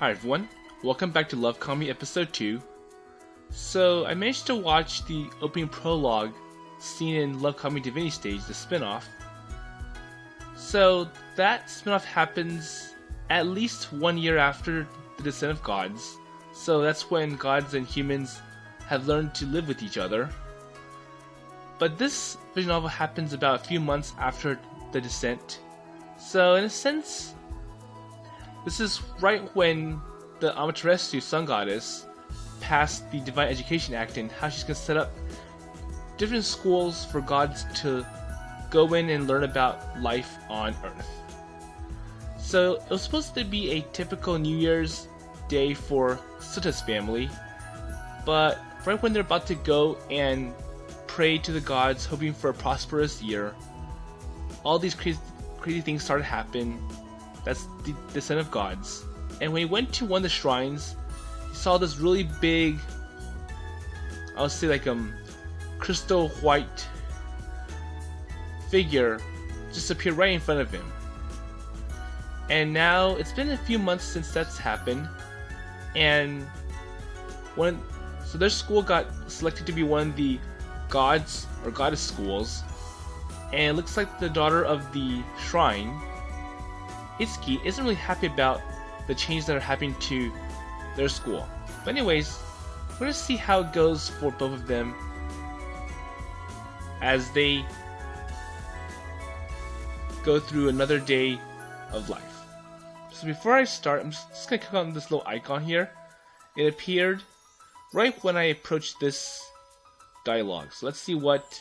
Hi everyone, welcome back to LoveKami episode 2. So I managed to watch the opening prologue seen in LoveKami Divinity Stage, the spin-off. So that spin-off happens at least 1 year after the descent of gods. So that's when gods and humans have learned to live with each other. But this visual novel happens about a few months after the descent. So in a sense, this is right when the Amaterasu Sun Goddess passed the Divine Education Act and how she's going to set up different schools for gods to go in and learn about life on Earth. So it was supposed to be a typical New Year's Day for Souta's family, but right when they're about to go and pray to the gods hoping for a prosperous year, all these crazy things started to happen. That's the descent of gods. And when he went to one of the shrines, he saw this really big, I would say like crystal white figure just appear right in front of him. And now it's been a few months since that's happened, and so their school got selected to be one of the gods or goddess schools, and it looks like the daughter of the shrine, Itsuki, isn't really happy about the changes that are happening to their school. But anyways, we're gonna see how it goes for both of them as they go through another day of life. So before I start, I'm just gonna click on this little icon here. It appeared right when I approached this dialogue. So let's see what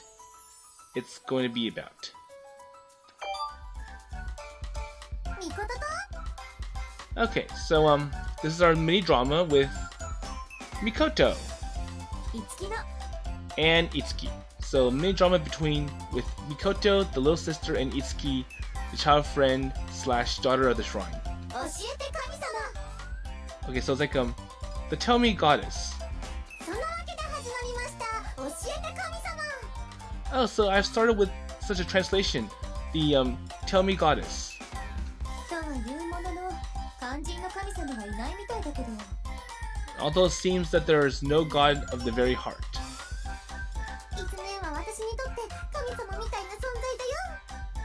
it's going to be about. Okay, so this is our mini drama with Mikoto and Itsuki. So mini drama with Mikoto, the little sister, and Itsuki, the child friend / daughter of the shrine. Okay, so it's like the Tell Me Goddess. Oh, so I've started with such a translation, the Tell Me Goddess. Although it seems that there is no god of the very heart.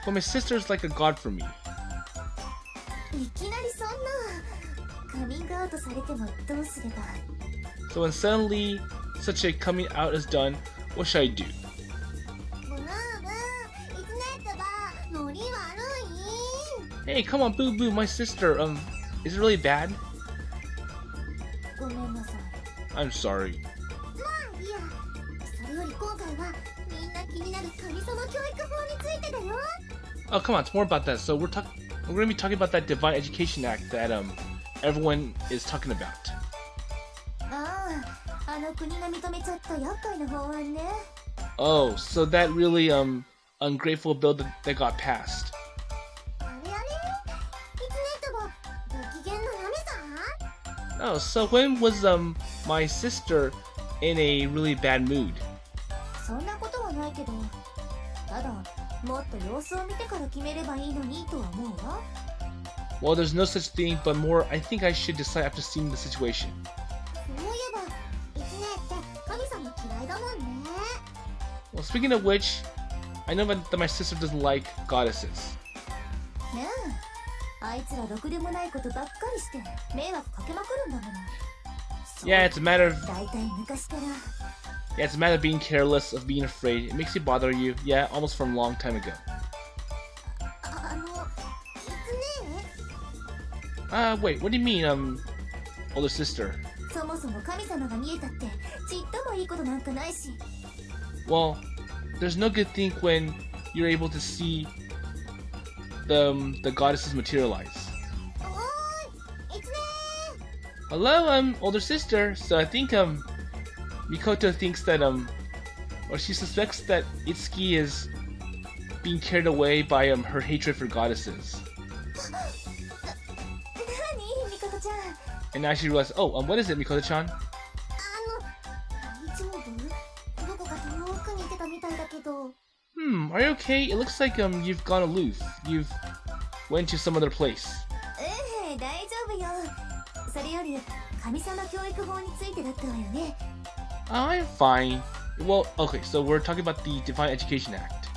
Well, my sister is like a god for me. So when suddenly such a coming out is done, what should I do? Hey, come on, boo boo, my sister, is it really bad? I'm sorry. Oh, come on, it's more about that. So we're gonna be talking about that Divine Education Act that everyone is talking about. Oh, so that really ungrateful bill that got passed. Oh, so when was my sister in a really bad mood? Well, there's no such thing, but more, I think I should decide after seeing the situation. Well, speaking of which, I know that my sister doesn't like goddesses. Yeah, it's a matter of being careless, of being afraid. It makes you bother you. Yeah, almost from a long time ago. Wait, what do you mean, older sister? Well, there's no good thing when you're able to see the goddesses materialize. Hello, older sister. So I think Mikoto thinks that or she suspects that Itsuki is being carried away by her hatred for goddesses. And now she realizes, oh, what is it, Mikoto-chan? Are you okay? It looks like you've gone aloof. You've went to some other place. より神様教育法についてだったわよね。I'm fine. Well, okay, so we're talking about the Divine Education Act.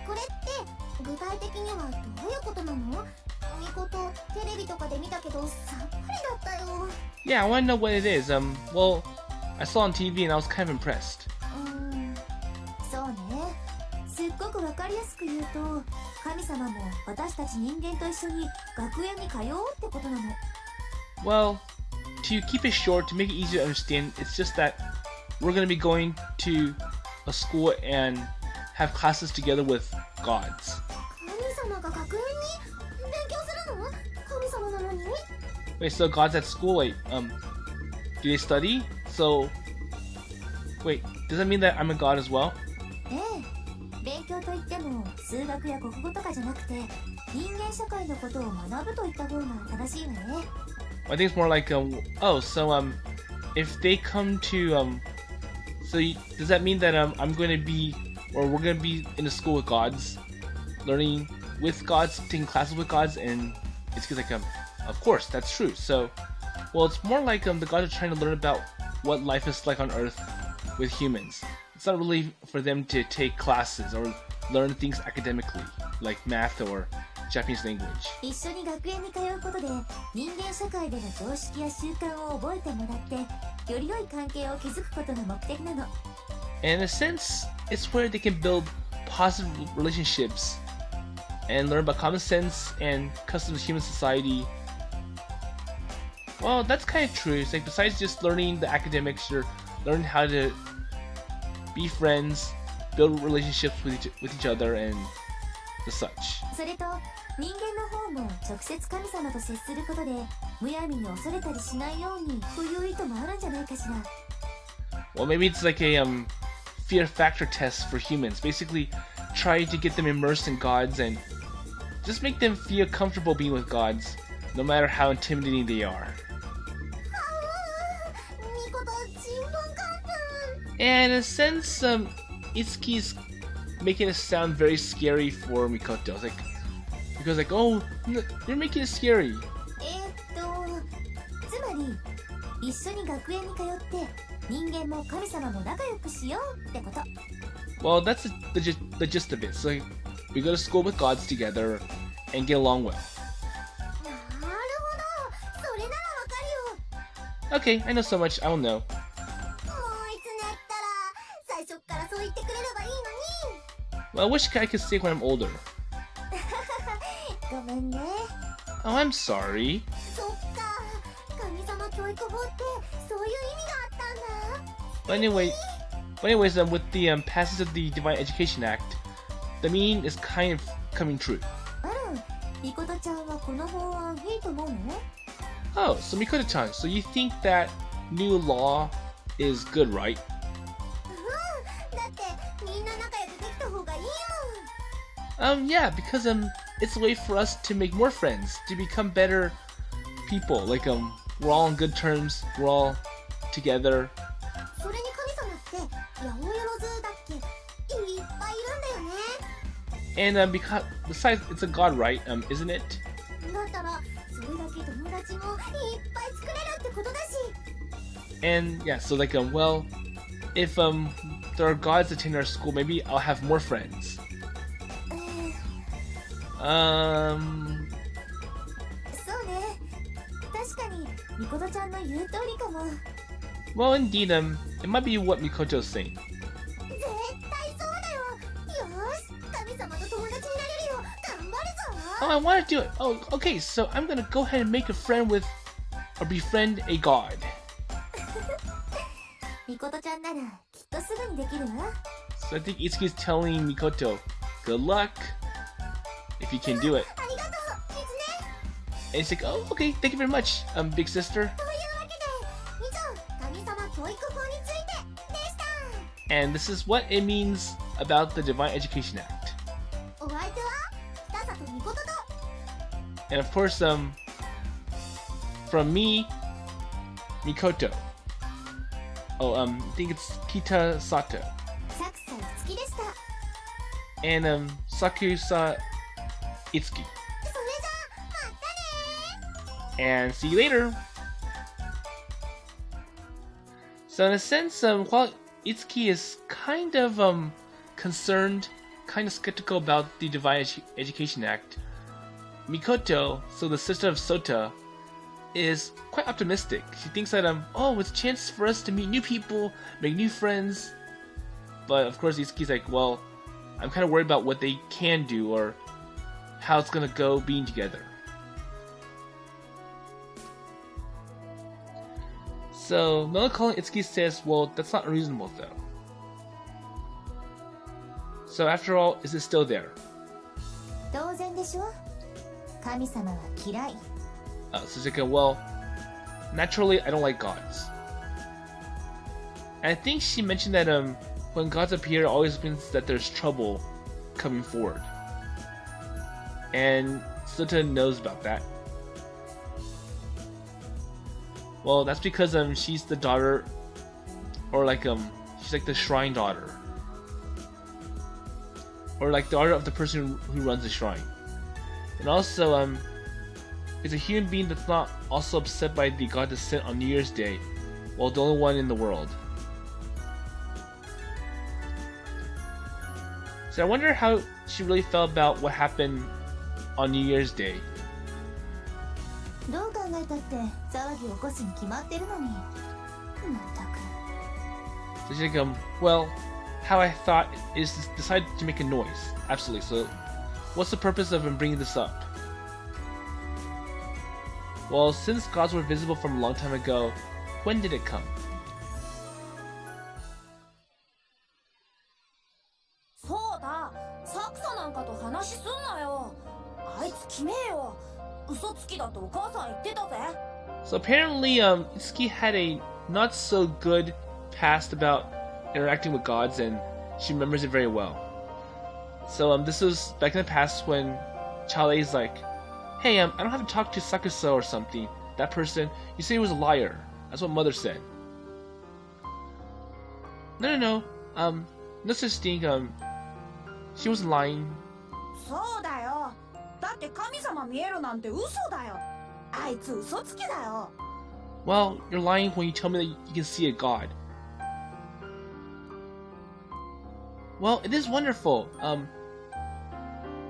これって具体的にはどういうことなの？みことテレビとかで見たけどさっぱりだったよ。Yeah, I want to know what it is. Well, I saw on TV and I was kind of impressed. そうね。すっごくわかりやすく言うと、神様も私たち人間と一緒に学園に通おうってことなの。Well, to keep it short, to make it easier to understand, it's just that we're going to be going to a school and have classes together with gods. 神様が学園に勉強するの？神様なのに？ Wait, so gods at school, wait, do they study? So, wait, does that mean that I'm a god as well? ええ、勉強といっても数学や国語とかじゃなくて人間社会のことを学ぶといった方が正しいわね。I think it's more like, if they come to, does that mean that I'm going to be, or we're going to be in a school with gods, learning with gods, taking classes with gods, and it's like, of course, that's true. So, well, it's more like the gods are trying to learn about what life is like on Earth with humans. It's not really for them to take classes or learn things academically, like math or Japanese language. 一緒に学園に通うことで人間社会での常識や習慣を覚えてもらってより良い関係を築くことが目的なの。And in a sense, it's where they can build positive relationships and learn about common sense and customs of human society. Well, that's kind of true. It's like besides just learning the academics, you're learning how to be friends, build relationships with each other, and the such. それと人間の方も直接神様と接することでむやみに恐れたりしないようにという意図もあるんじゃないかしら。Well, maybe it's like a fear factor test for humans. Basically, try to get them immersed in gods and just make them feel comfortable being with gods, no matter how intimidating they are. And in a sense, Itsuki's making it sound very scary for Mikoto. It's like, because like, oh, you're making it scary. つまり一緒に学園に通って人間も神様も仲良くしようってこと。Well, that's the gist of it. So like, we go to school with gods together and get along well. なるほど、それならわかるよ。 Okay, I know so much. I will know. もういつになったら最初からそう言ってくれればいいのに。 Well, I wish I could say it when I'm older. ごめんね。 Oh, I'm sorry. そっか、神様教育法ってそういう意味があったんだ。But anyways, with the passage of the Divine Education Act, the meaning is kind of coming true. あら、みことちゃんはこの法案いいと思うの？ Oh, so Mikoto-chan, so you think that new law is good, right? だってみんな仲良くできた方がいいもん。Yeah, because it's a way for us to make more friends, to become better people. Like we're all on good terms, we're all together. それに神様って八百万だっけ？いっぱいいるんだよね。And because besides, it's a god, right? Isn't it? だったらそれだけ友達もいっぱい作れるってことだし。 And yeah, so like well, if there are gods attending our school, maybe I'll have more friends. そうね。確かにみことちゃんの言う通りかも。 Well, indeed, it might be what Mikoto's saying. 絶対そうだよ。よし、神様と友達になれるよ。頑張るぞ。 Oh, I want to do it. Oh, okay, so I'm gonna go ahead and make a friend with, or befriend a god. みことちゃんならきっとすぐにできるわ。 So I think Itsuki's telling Mikoto, good luck, if you can do it. ありがとう、キツネ。 And it's like, oh, okay, thank you very much, big sister. というわけで、以上、神様教育法についてでした。 And this is what it means about the Divine Education Act. お相手は北里みことと。 And of course, from me, Mikoto. Oh, I think it's Kita Sato. サクサイツキでした。 And Sakusa Itsuki. それじゃあ、またねー。and see you later. So in a sense, while Itsuki is kind of concerned, kind of skeptical about the Divine Education Act, Mikoto, so the sister of Souta, is quite optimistic. She thinks that oh, it's a chance for us to meet new people, make new friends. But of course Itsuki's like, well, I'm kind of worried about what they can do or how it's gonna go being together. So Melancholy Itsuki says, well, that's not unreasonable though. So after all, is it still there? 当然でしょ。神様は嫌い。Suzuka, well, naturally I don't like gods. And I think she mentioned that when gods appear, it always means that there's trouble coming forward. And Souta knows about that. Well, that's because she's the daughter, or like she's like the shrine daughter, or like the daughter of the person who runs the shrine. And also is a human being that's not also upset by the god descent on New Year's Day, well, the only one in the world. So I wonder how she really felt about what happened on New Year's Day. どう考えたって騒ぎ起こすに決まってるのに。まったく。So she's like, well, how I thought is to decide to make a noise. Absolutely. So, what's the purpose of bringing this up? Well, since gods were visible from a long time ago, when did it come? そうだ、サクサなんかと話すんなよ。あいつ決めよ。嘘つきだとお母さん言ってたぜ。So apparently, Itsuki had a not so good past about interacting with gods, and she remembers it very well. So this was back in the past when Chale's like, hey, I don't have to talk to Sakusa or something. That person, you say he was a liar. That's what mother said. No. No such thing. She wasn't lying. そうだよ。だって神様見えるなんて嘘だよ。あいつ嘘つきだよ。Well, you're lying when you tell me that you can see a god. Well, it is wonderful.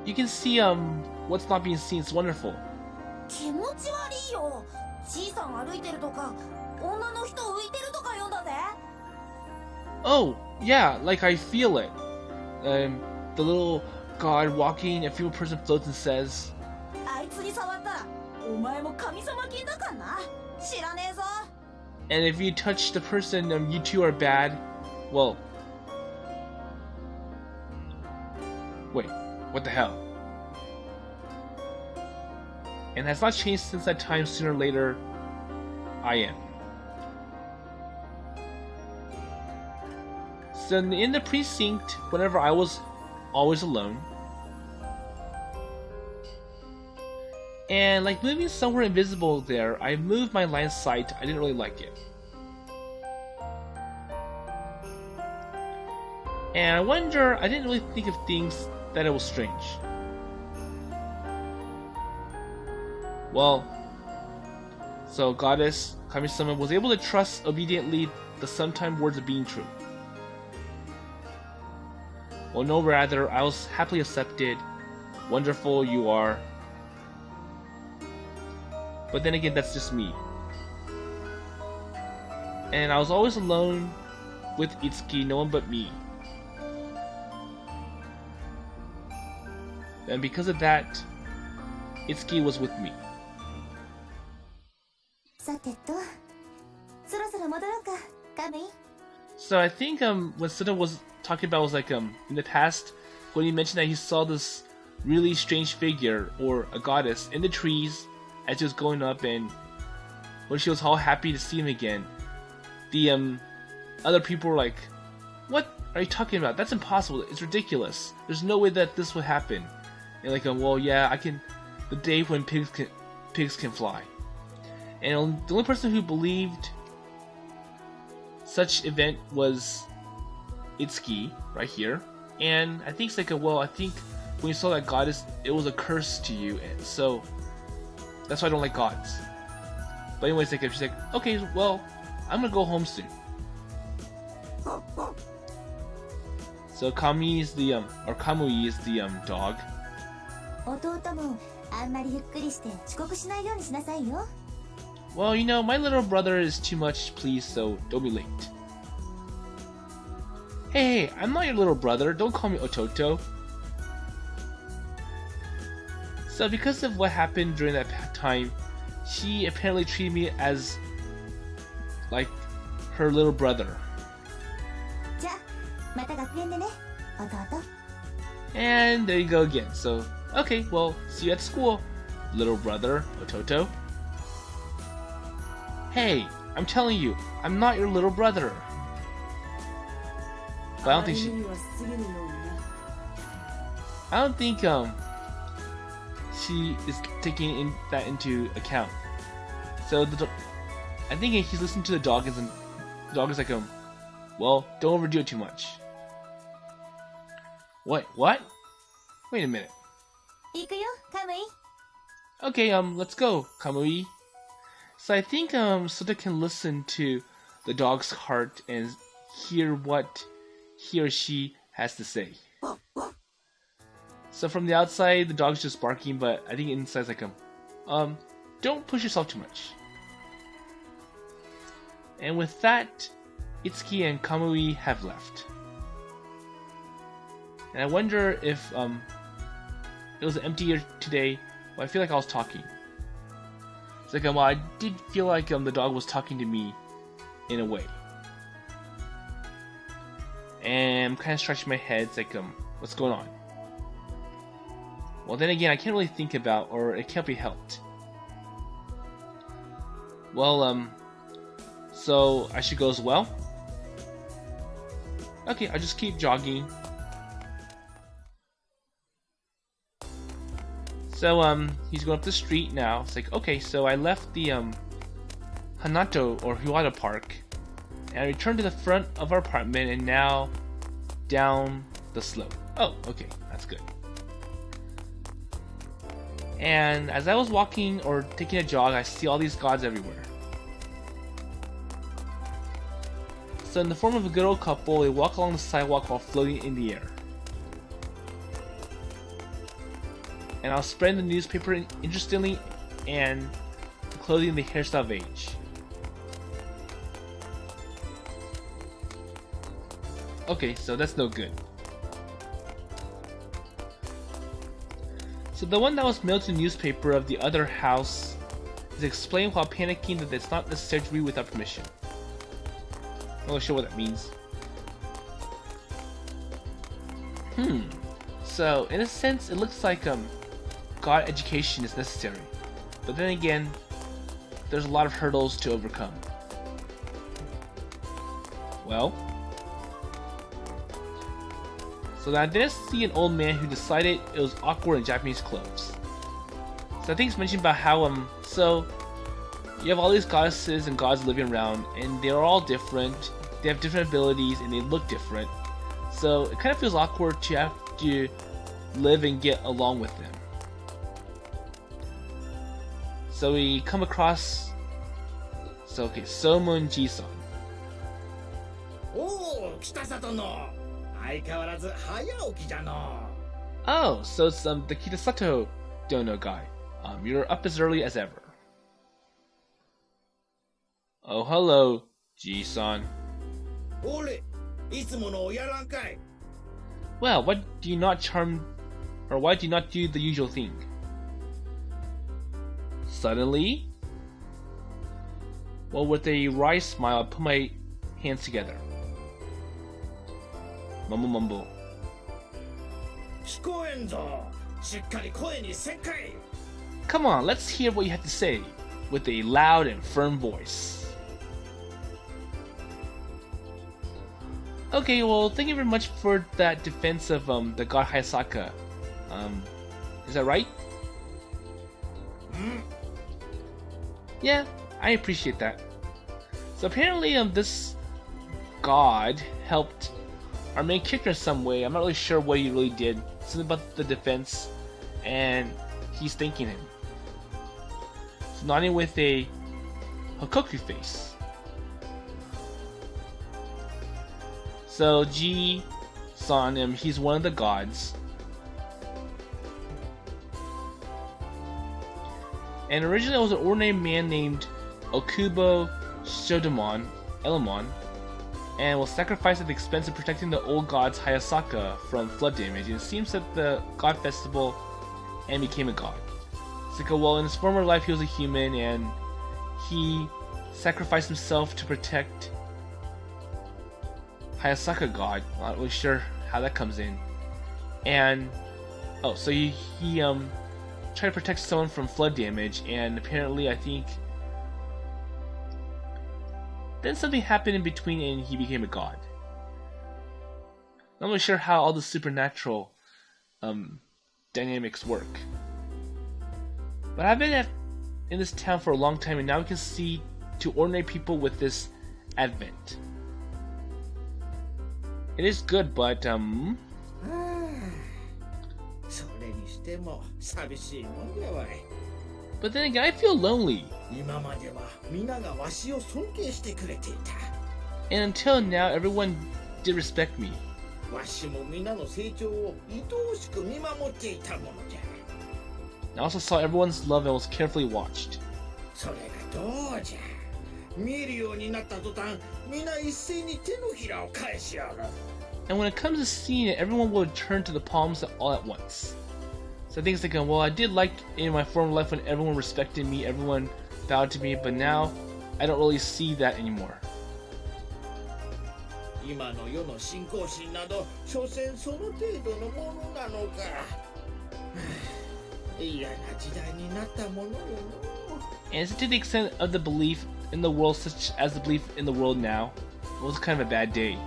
You can see what's not being seen. It's wonderful. 気持ち悪いよ。じいさん歩いてるとか、女の人浮いてるとか読んだぜ。Oh, yeah, like I feel it. The little god walking, a female person floats and says, あいつに触ったら、お前も神様金だからな。知らねえぞ。and if you touch the person, you two are bad. Well, wait, what the hell? And has not changed since that time. Sooner or later, I am. So in the precinct, whenever I was always alone, and like moving somewhere invisible there, I moved my line of sight. I didn't really like it. And I wonder, I didn't really think of things that it was strange. Well, so Goddess Kami-sama was able to trust obediently the sometime words of being true. Well, no, rather, I was happily accepted. Wonderful you are. But then again, that's just me. And I was always alone with Itsuki, no one but me. And because of that, Itsuki was with me. さてと、そろそろ戻ろうか、カミ。 So I think what Souta was talking about was like in the past when he mentioned that he saw this really strange figure or a goddess in the trees as he was going up, and when she was all happy to see him again, the other people were like, "What are you talking about? That's impossible. It's ridiculous. There's no way that this would happen." And like, well, yeah, I can. The day when pigs can fly. And the only person who believed such event was Itsuki right here. And I think it's like well, I think when you saw that goddess, it was a curse to you, and so that's why I don't like gods. But anyways, like, she's like, okay, well, I'm gonna go home soon. So Kami is the or Kamui is the dog. 弟もあんまりゆっくりして遅刻しないようにしなさいよ。 Well, you know, my little brother is too much pleased, so don't be late. Hey, I'm not your little brother. Don't call me Ototo. So because of what happened during that time, she apparently treated me as like her little brother. じゃあまた学園でね、弟。 And there you go again. So, okay, well, see you at school, little brother Ototo. Hey, I'm telling you, I'm not your little brother. But I don't think she is taking that into account. So I think he's listening to the dog, and the dog is like, well, don't overdo it too much. What? Wait a minute. 行くよ、カムイ。 Okay, let's go, Kamui. So I think Souta can listen to the dog's heart and hear what he or she has to say. So from the outside, the dog's just barking, but I think inside's like don't push yourself too much. And with that, Itsuki and Kamui have left. And I wonder if it was emptier today, but I feel like I was talking. It's like, well, I did feel like the dog was talking to me in a way. And I'm kind of scratching my head. It's like, what's going on? Well, then again, I can't really think about, or it can't be helped. Well, so I should go as well? Okay, I'll just keep jogging. So, he's going up the street now. It's like, okay, so I left the, Hanato, or Hiwata Park, and I returned to the front of our apartment, and now down the slope. Oh, okay, that's good. And as I was walking or taking a jog, I see all these gods everywhere. So in the form of a good old couple, they walk along the sidewalk while floating in the air. And I'll spread the newspaper interestingly and the clothing and the hairstyle of age. Okay, so that's no good. So the one that was mailed to the newspaper of the other house is explained while panicking that it's not necessary to read without permission. I'm not sure what that means. So in a sense, it looks like God education is necessary, but then again, there's a lot of hurdles to overcome. Well, so now I didn't see an old man who decided it was awkward in Japanese clothes. So I think it's mentioned about how so you have all these goddesses and gods living around, and they're all different. They have different abilities and they look different. So it kind of feels awkward to have to live and get along with them. So we come across, so okay, Somon Ji-san. Oh, so it's the Kitasato Dono guy. You're up as early as ever. Oh, hello, Ji-san. Well, why do you not do the usual thing? Suddenly, well, with a wry smile, I put my hands together. Mumble mumble. Come on, let's hear what you have to say with a loud and firm voice. Okay, well, thank you very much for that defense of the god Hayasaka. Is that right? Yeah, I appreciate that. So apparently, this god helped our main character in some way. I'm not really sure what he really did. Something about the defense, and he's thanking him. So nodding with a Hokoku face. So Ji-san, he's one of the gods. And originally it was an ordinary man named Okubo Shodomon, Elamon, and was sacrificed at the expense of protecting the old god's Hayasaka from flood damage. And it seems that the god festival and became a god. It's like, well, in his former life he was a human and he sacrificed himself to protect Hayasaka god. Not really sure how that comes in. And so he tried to protect someone from flood damage, and apparently I think then something happened in between and he became a god. Not really sure how all the supernatural dynamics work. But I've been in this town for a long time, and now we can see to ordinary people with this advent. It is good, butそれにしても寂しいもんやわい。but then again, I feel lonely. 今までは皆がわしを尊敬してくれていた。And until now, everyone did respect me. わしも皆の成長を愛おしく見守っていたものじゃ。I also saw everyone's love and was carefully watched. それがどうじゃ。見えるようになった途端、皆一斉に手のひらを返しやる。And when it comes to seeing it, everyone will turn to the palms all at once. So I think it's like, well, I did like in my former life when everyone respected me, everyone bowed to me, but now I don't really see that anymore. 今の世の信仰心など、所詮その程度のものなのか。嫌な時代になったものよの。And it's to the extent of the belief in the world, such as the belief in the world now, it was kind of a bad day.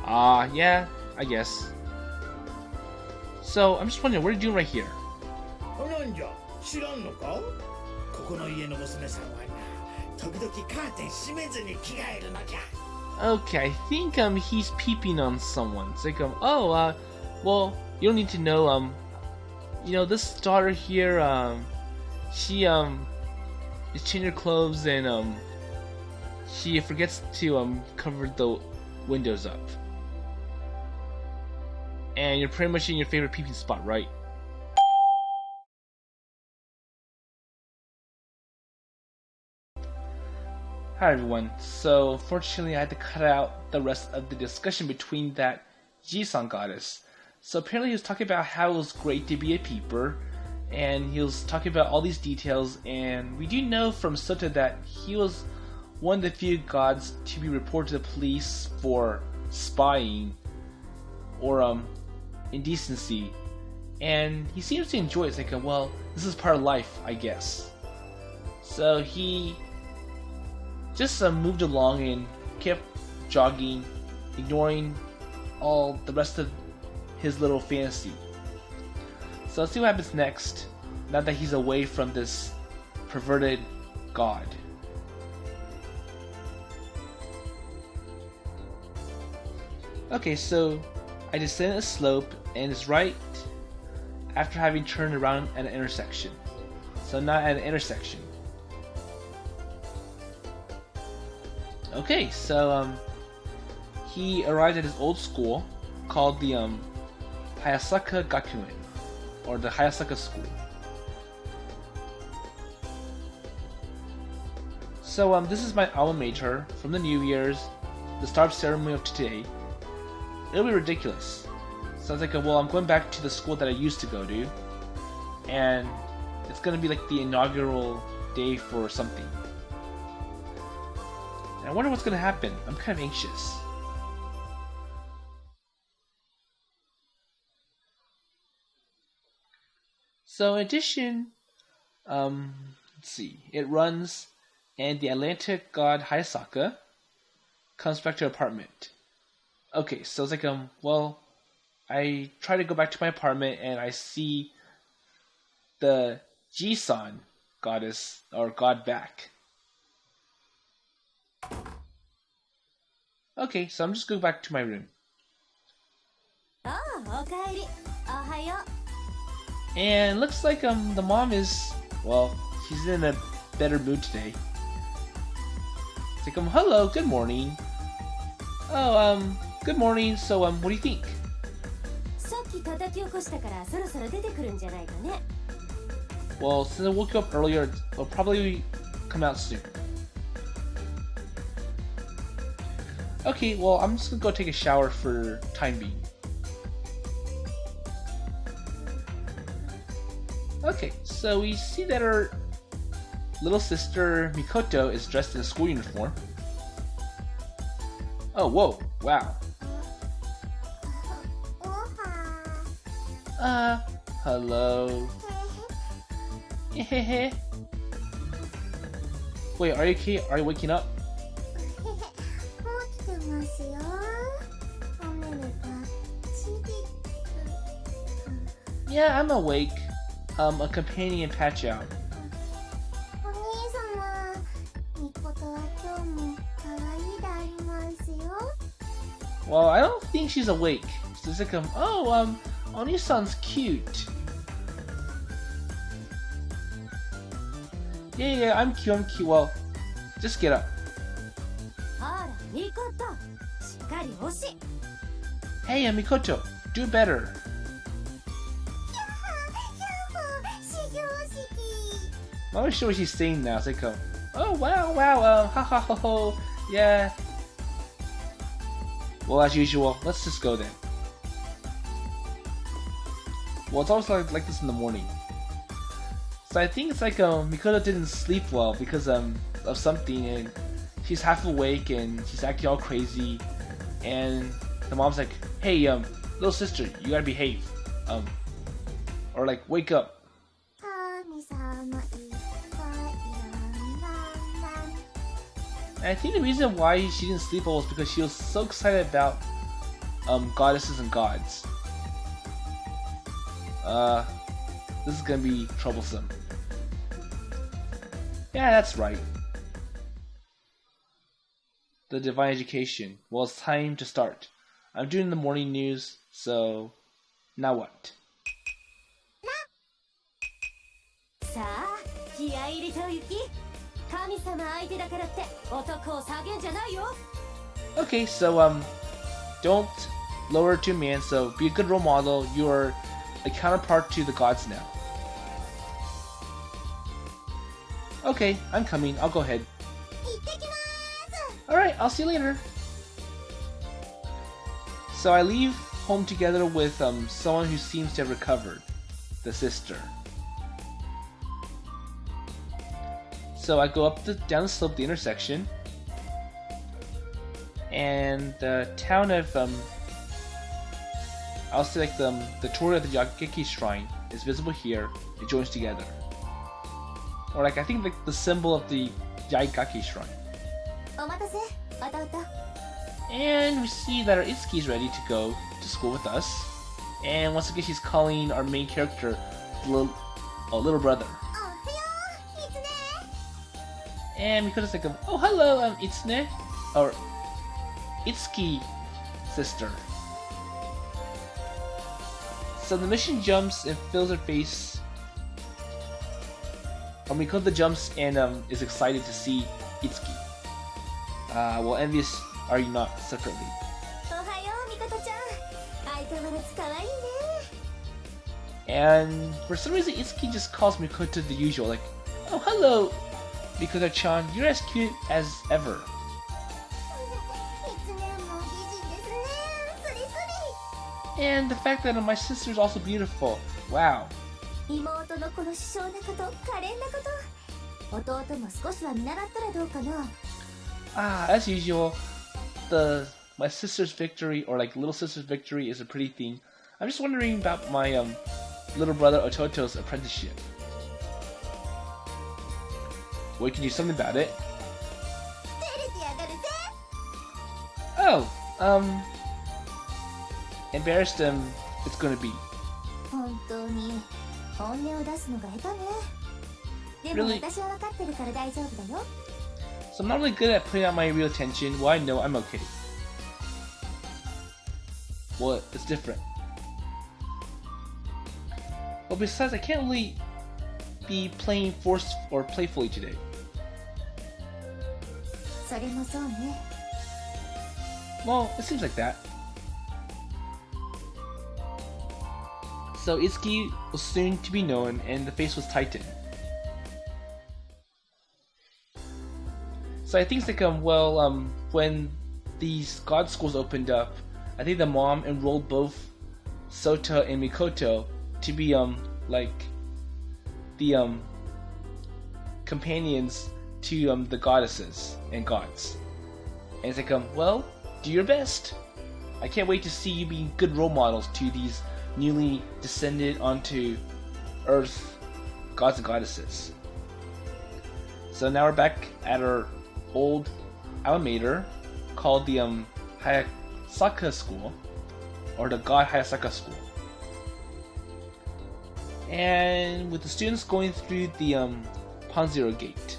Yeah, I guess. So, I'm just wondering, what are you doing right here? なんじゃ、知らんのか？ここの家の娘さんはな、時々カーテン閉めずに着替えるのじゃ。Okay, I think he's peeping on someone. It's like well, you don't need to know, this daughter here, she is changing her clothes and she forgets to cover the windows up. And you're pretty much in your favorite peeping spot, right? Hi everyone, so fortunately I had to cut out the rest of the discussion between that Ji-san goddess. So apparently he was talking about how it was great to be a peeper, and he was talking about all these details, and we do know from Souta that he was one of the few gods to be reported to the police for spying or indecency, and he seems to enjoy it. It's like, well, this is part of life, I guess. So he just moved along and kept jogging, ignoring all the rest of his little fantasy. So let's see what happens next, now that he's away from this perverted god. Okay, so I descended a slope and it's right after having turned around at an intersection. So not at an intersection. Okay, so he arrived at his old school called the Hayasaka Gakuen, or the Hayasaka School. So this is my alma mater from the New Year's, the start ceremony of today. It'll be ridiculous. Sounds like, well, I'm going back to the school that I used to go to, and it's gonna be like the inaugural day for something. And I wonder what's gonna happen. I'm kind of anxious. So in addition, let's see, it runs, and the Atlantic god Hayasaka comes back to her apartment. Okay, so it's like, well, I try to go back to my apartment and I see the Ji-san goddess, or god back. Okay, so I'm just going back to my room. And looks like the mom is, well, she's in a better mood today. It's like, hello, good morning. Oh, good morning. So, what do you think? さっき叩き起こしたからそろそろ出てくるんじゃないかね。Well, since I woke up earlier, it'll probably come out soon. Okay, well, I'm just gonna go take a shower for time being. Okay, so we see that our little sister Mikoto is dressed in a school uniform. Oh, whoa, wow. Hello. Wait, are you okay? Are you waking up? Yeah, I'm awake. A companion patch out. Well, I don't think she's awake. She's like, oh, Oni-san's cute. Yeah, I'm cute. Well, just get up. Hey, Mikoto, do better. I'm not sure what she's saying now. It's like, oh wow, ha ha ho ho, yeah. Well, as usual, let's just go then. Well, it's always like this in the morning. So I think it's like Mikoto didn't sleep well because of something, and she's half awake and she's acting all crazy, and the mom's like, hey, little sister, you gotta behave, or like wake up. And I think the reason why she didn't sleep well was because she was so excited about goddesses and gods. This is gonna be troublesome. Yeah, that's right. The divine education. Well, it's time to start. I'm doing the morning news, so now what? Okay, so don't lower to man, so be a good role model. You are a counterpart to the gods now. Okay, I'm coming. I'll go ahead. Alright, I'll see you later. So I leave home together with someone who seems to have recovered, the sister. So I go down the slope, the intersection, and the town of I'll say like the torii of the Yageki shrine is visible here. It joins together, or like I think like the symbol of the Yageki shrine. And we see that our Itsuki is ready to go to school with us, and once again she's calling our main character little brother. And Mikoto's like, oh hello, Itsune, or Itsuki sister. So the mission jumps and fills her face. Mikoto jumps and is excited to see Itsuki. Well, envious are you not separately? And for some reason Itsuki just calls Mikoto the usual, like, oh hello, Mikoto-chan, you're as cute as ever. And the fact that my sister's also beautiful. Wow. As usual, my sister's victory, or like little sister's victory, is a pretty thing. I'm just wondering about my little brother Ototo's apprenticeship. We can do something about it. Oh, embarrassed it's gonna be. Really? So I'm not really good at putting out my real attention. Well, I know I'm okay. Well, it's different. Well, besides, I can't really be playing forced or playfully today. それもそうね。 Well, it seems like that. So Itsuki was soon to be known, and the face was tightened. So I think it's like when these god schools opened up, I think the mom enrolled both Souta and Mikoto to be like the companions to the goddesses and gods. And it's like well, do your best. I can't wait to see you being good role models to these newly descended onto Earth gods and goddesses. So now we're back at our old alma mater called the Hayasaka School, or the God Hayasaka School. And with the students going through the Panzero Gate.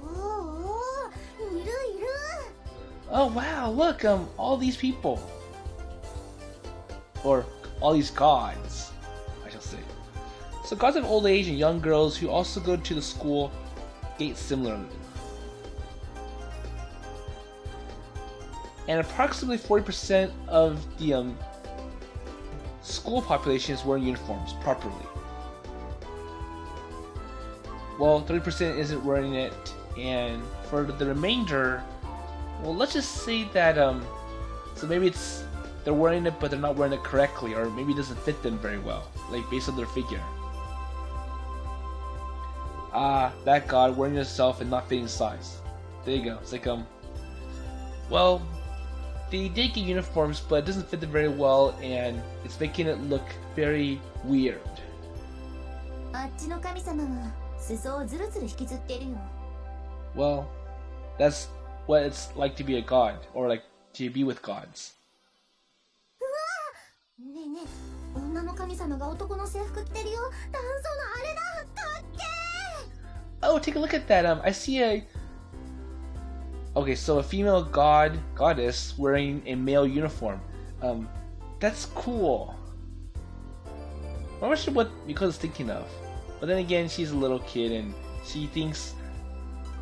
おお、いるいる。 Oh wow, look, all these people. Or all these gods, I shall say. So gods of old age and young girls who also go to the school gate similarly. And approximately 40% of the school population is wearing uniforms properly. Well, 30% isn't wearing it, and for the remainder, well, let's just say that so maybe it's they're wearing it but they're not wearing it correctly, or maybe it doesn't fit them very well, like based on their figure. That god wearing yourself and not fitting size. There you go. It's like well, they did get uniforms, but it doesn't fit them very well, and it's making it look very weird. あっちの神様は裾をずるずる引きずってるよ。 Well, that's what it's like to be a god, or like to be with gods. ねえねえ、女の神様が男の制服着てるよ。ダンソのあれだ。かっけー。 Oh, take a look at that. I see a. Okay, so a female goddess wearing a male uniform. That's cool. I'm not sure what Mikoto's thinking of, but then again, she's a little kid and she thinks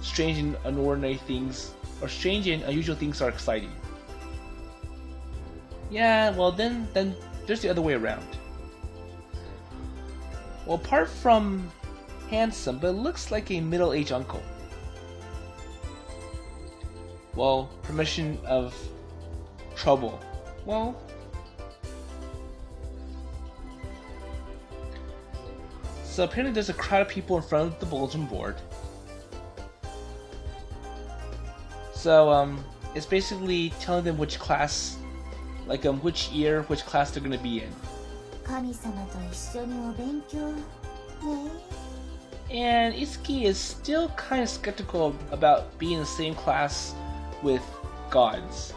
strange and unordinary things, or strange and unusual things, are exciting. Yeah, well then there's the other way around. Well, apart from handsome, but it looks like a middle-aged uncle. Well, permission of trouble. Well, so apparently there's a crowd of people in front of the bulletin board. So it's basically telling them which class, like which year, which class they're gonna be in. 神様と一緒にお勉強ね。 And Itsuki is still kind of skeptical about being in the same class with gods.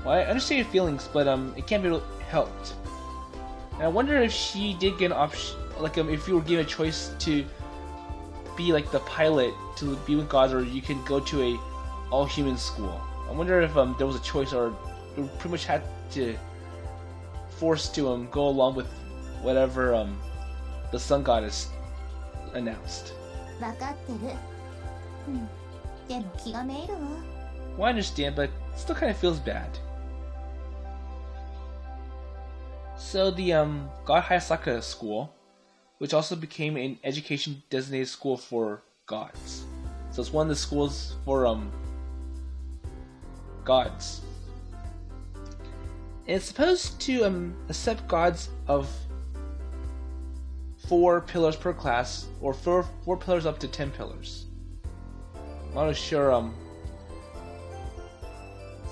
Well, I understand your feelings, but it can't be helped. And I wonder if she did get an option, like if you were given a choice to be like the pilot to be with gods, or you can go to a all-human school. I wonder if there was a choice, or you pretty much had to force to go along with whatever the sun goddess announced. わかってる。うん。でも気がめいるわ。 Well, I understand, but it still kind of feels bad. So the God Hayasaka School, which also became an education designated school for gods. So it's one of the schools for gods. And it's supposed to accept gods of 4 pillars per class, or 4 pillars up to 10 pillars. I'm not sure.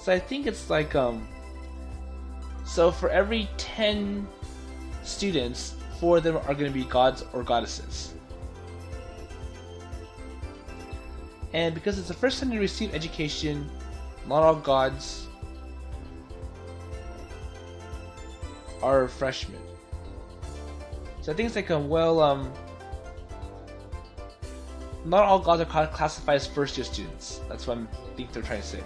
So I think it's like so for every 10 students, 4 of them are going to be gods or goddesses. And because it's the first time to receive education, not all gods are freshmen. So I think it's like not all gods are classified as first-year students. That's what I think they're trying to say.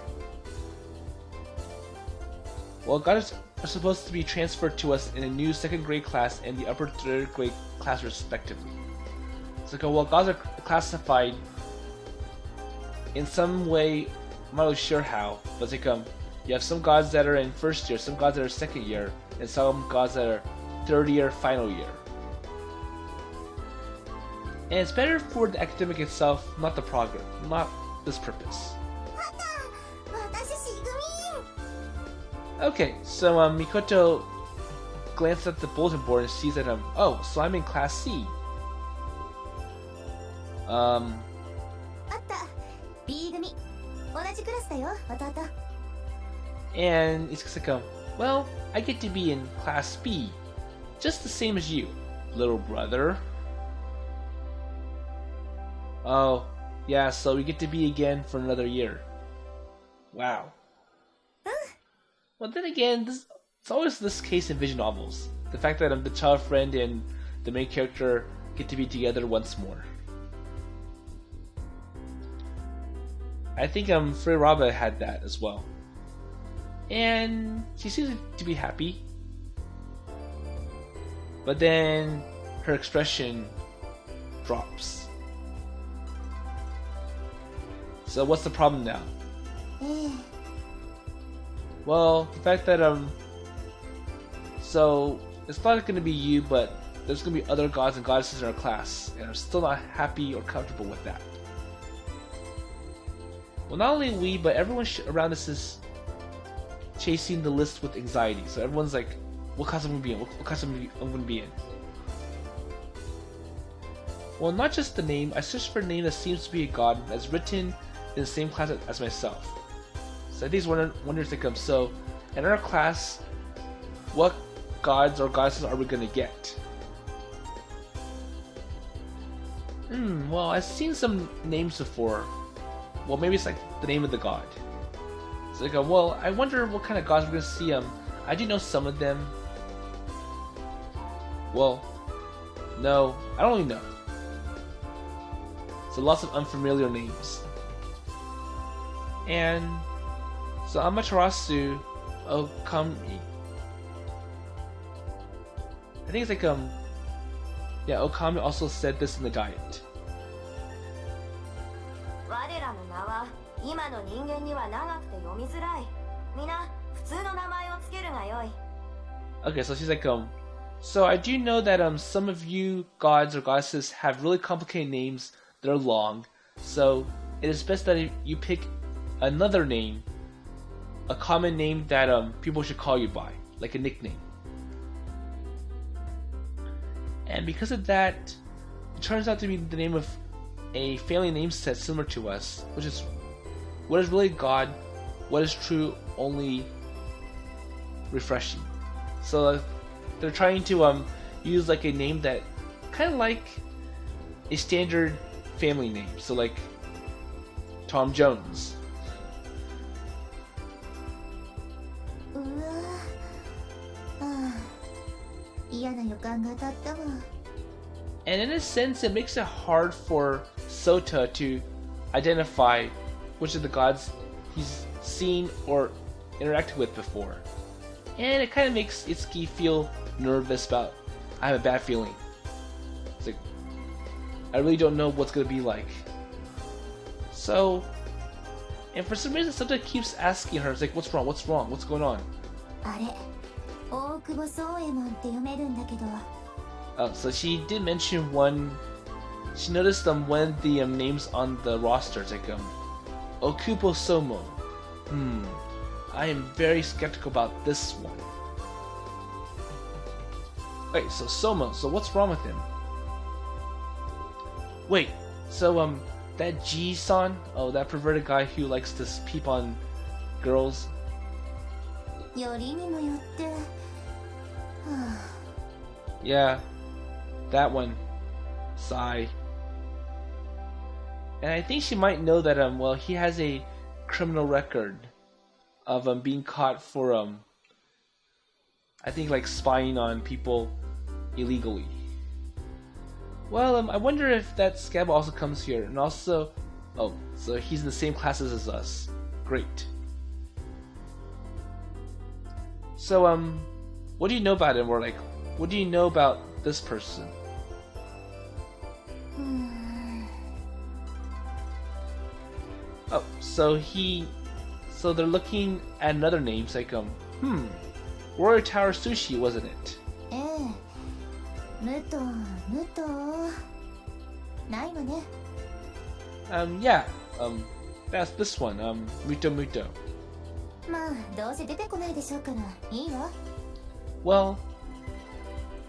Well, gods are supposed to be transferred to us in a new 2nd grade class and the upper 3rd grade class respectively. It's like, well, gods are classified in some way, I'm not really sure how, but it's like you have some gods that are in first year, some gods that are second year, and some gods that are third year, final year. And it's better for the academic itself, not the progress, not this purpose. Okay, so Mikoto glances at the bulletin board and sees that oh, so I'm in class C. あった B 組同じクラスだよ弟 And it's like well, I get to be in class B, just the same as you, little brother. Oh, yeah, so we get to be again for another year. Wow. Well, then again, it's always this case in visual novels. The fact that the child friend and the main character get to be together once more. I think Freiraba had that as well. And she seems to be happy. But then her expression drops. So what's the problem now? Well, the fact that so it's not going to be you, but there's going to be other gods and goddesses in our class, and I'm still not happy or comfortable with that. Well, not only we, but everyone around us is chasing the list with anxiety. So everyone's like, what class am I going to be in? What class am I going to be in? Well, not just the name, I searched for a name that seems to be a god that's written in the same class as myself. So I think it's wonders to come. So, in our class, what gods or goddesses are we gonna get? Well, I've seen some names before. Well, maybe it's like the name of the god. So I go, well, I wonder what kind of gods we're gonna see. I do know some of them. Well, no, I don't really know. So lots of unfamiliar names. And so Amaterasu Okami. I think it's like yeah, Okami also said this in the diet. 我らの名は今の人間には長くて読みづらい皆普通の名前をつけるがよい Okay, so she's like so I do know that some of you gods or goddesses have really complicated names that are long, so it is best that you pick another name, a common name that people should call you by, like a nickname. And because of that, it turns out to be the name of a family name set similar to us, which is what is really God, what is true, only refreshing. So they're trying to use like a name that kind of like a standard family name, so like Tom Jones. うわああ嫌な予感が当たったわ And in a sense, it makes it hard for Souta to identify which of the gods he's seen or interacted with before. And it kind of makes Itsuki feel nervous about, I have a bad feeling. It's like, I really don't know what's going to be like. So, and for some reason, Souta keeps asking her, it's like, what's wrong, what's wrong, what's going on? あれ大久保宗右衛門って読めるんだけど So she did mention one, she noticed one of the names on the roster, it's like, Okubo Somo. I am very skeptical about this one. Wait, so Somo, so what's wrong with him? Wait, so that G-san, oh, that perverted guy who likes to peep on girls. よりにもよって、はあ Yeah, that one. Sigh. And I think she might know that well, he has a criminal record of being caught for I think like spying on people illegally. Well, I wonder if that scab also comes here, and also, oh, so he's in the same classes as us. Great. So what do you know about him, or like, what do you know about this person? Oh, so they're looking at another name. It's like, Warrior Tower Sushi, wasn't it? ええ、無とないわね。Yeah, that's this one, Muto Muto. まあどうせ出てこないでしょうからいいわ。 Well,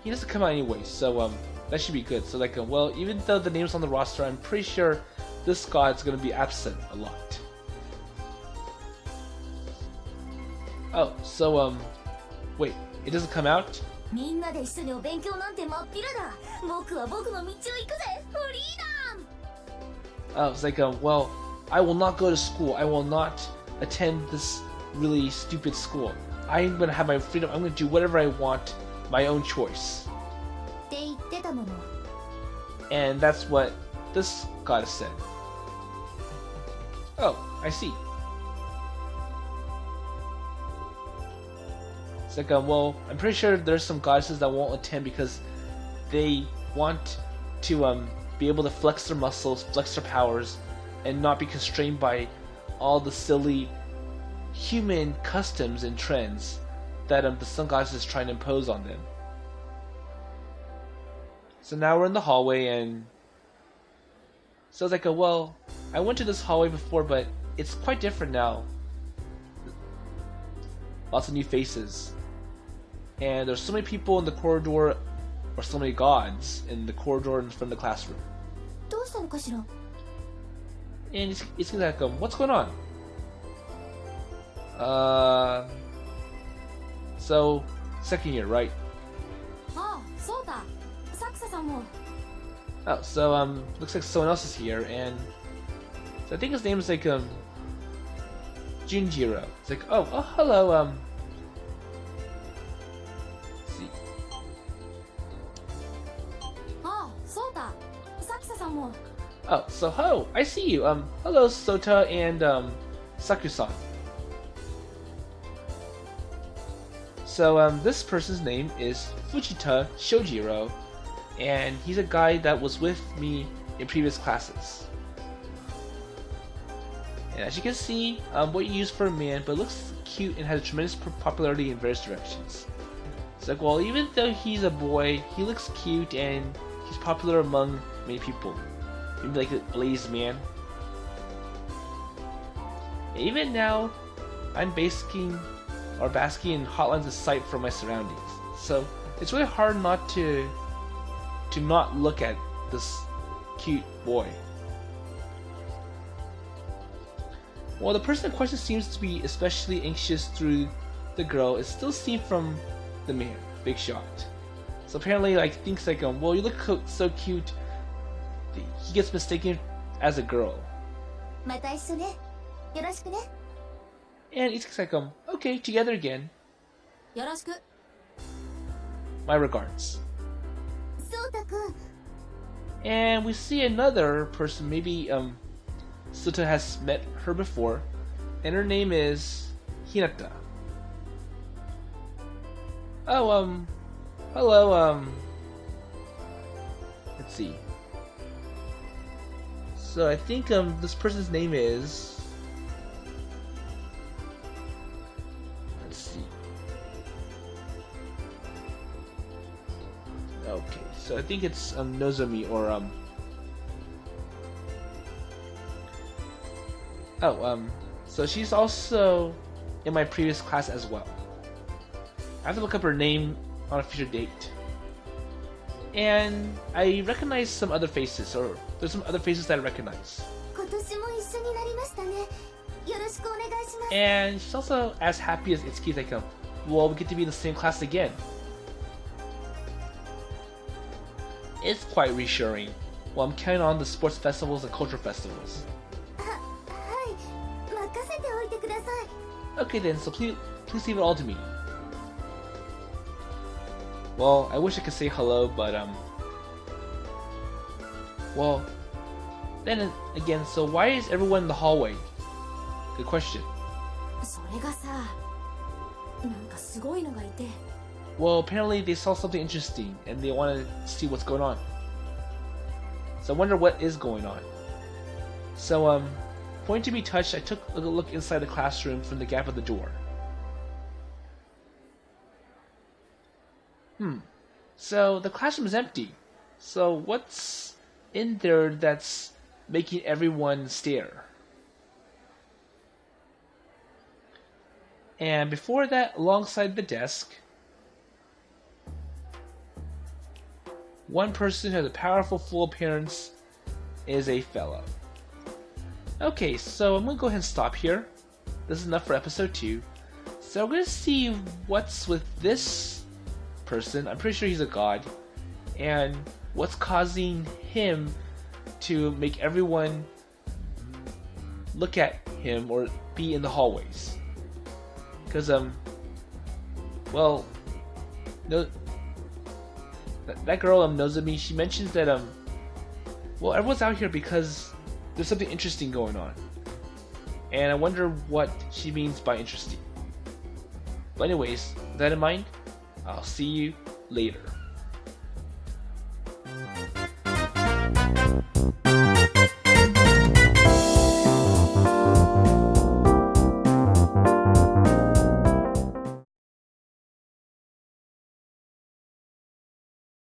he doesn't come out anyway, so that should be good. So like, well, even though the name's on the roster, I'm pretty sure this god's gonna be absent a lot. Oh, so wait, it doesn't come out? みんなで一緒にお勉強なんて真っ平だ。僕は僕の道を行くぜ。フリーダム。 Oh, it's like, well, I will not go to school. I will not attend this really stupid school. I'm gonna have my freedom. I'm gonna do whatever I want, my own choice. って言ってたもの。 And that's what this goddess said. Oh, I see. It's like, well, I'm pretty sure there's some goddesses that won't attend because they want to be able to flex their muscles, flex their powers, and not be constrained by all the silly human customs and trends that the sun goddess is trying to impose on them. So now we're in the hallway, and so it's like, well, I went to this hallway before, but it's quite different now. Lots of new faces. And there's so many people in the corridor, or so many gods in the corridor in front of the classroom. どうしたのかしら。 And it's like, what's going on? So, second year, right? ああ、そうだ。サクサさんも。 Oh, so, looks like someone else is here, and so I think his name is like, Junjiro. It's like, oh, hello, let's see. ああ、そうだ。サクサさんも。 Oh, so, I see you. Hello, Souta and, Saku-san. So, this person's name is Fujita Shojiro, and he's a guy that was with me in previous classes. And as you can see, what you use for a man, but looks cute and has tremendous popularity in various directions. It's like, well, even though he's a boy, he looks cute and he's popular among many people. Maybe like a ladies' man. And even now, I'm basking in hot lines of sight from my surroundings. So it's really hard not to not look at this cute boy. While the person in question seems to be especially anxious through the girl, it's still seen from the man. Big shot. So apparently, like, thinks like, well, you look so cute. He gets mistaken as a girl. また一緒ね。よろしくね。 And he's like, okay, together again. よろしく。 My regards. そうたくん。 And we see another person, maybe Souta has met her before, and her name is Hinata. Oh, hello, let's see. So I think this person's name is, let's see. Okay, so I think it's Nozomi or so she's also in my previous class as well. I have to look up her name on a future date. And I recognize some other faces, or there's some other faces that I recognize. 今年も一緒になりましたね。よろしくお願いします。 And she's also as happy as Itsuki as I come. Well, we get to be in the same class again. It's quite reassuring. Well, I'm counting on the sports festivals and cultural festivals. はい、任せておいてください。 Okay then, so please leave it all to me. Well, I wish I could say hello, but well, then again, so why is everyone in the hallway? Good question. それがさ、なんかすごいのがいて。 Well, apparently they saw something interesting and they want to see what's going on. So I wonder what is going on. So Point to be touched, I took a look inside the classroom from the gap of the door. So the classroom is empty. So what's in there that's making everyone stare? And before that, alongside the desk, one person who has a powerful full appearance is a fellow. Okay, so I'm going to go ahead and stop here. This is enough for episode 2. So we're going to see what's with this person. I'm pretty sure he's a god. And what's causing him to make everyone look at him or be in the hallways. Because, well, no, that girl, Nozomi, she mentions that, well, everyone's out here because there's something interesting going on. And I wonder what she means by interesting. But anyways, with that in mind, I'll see you later.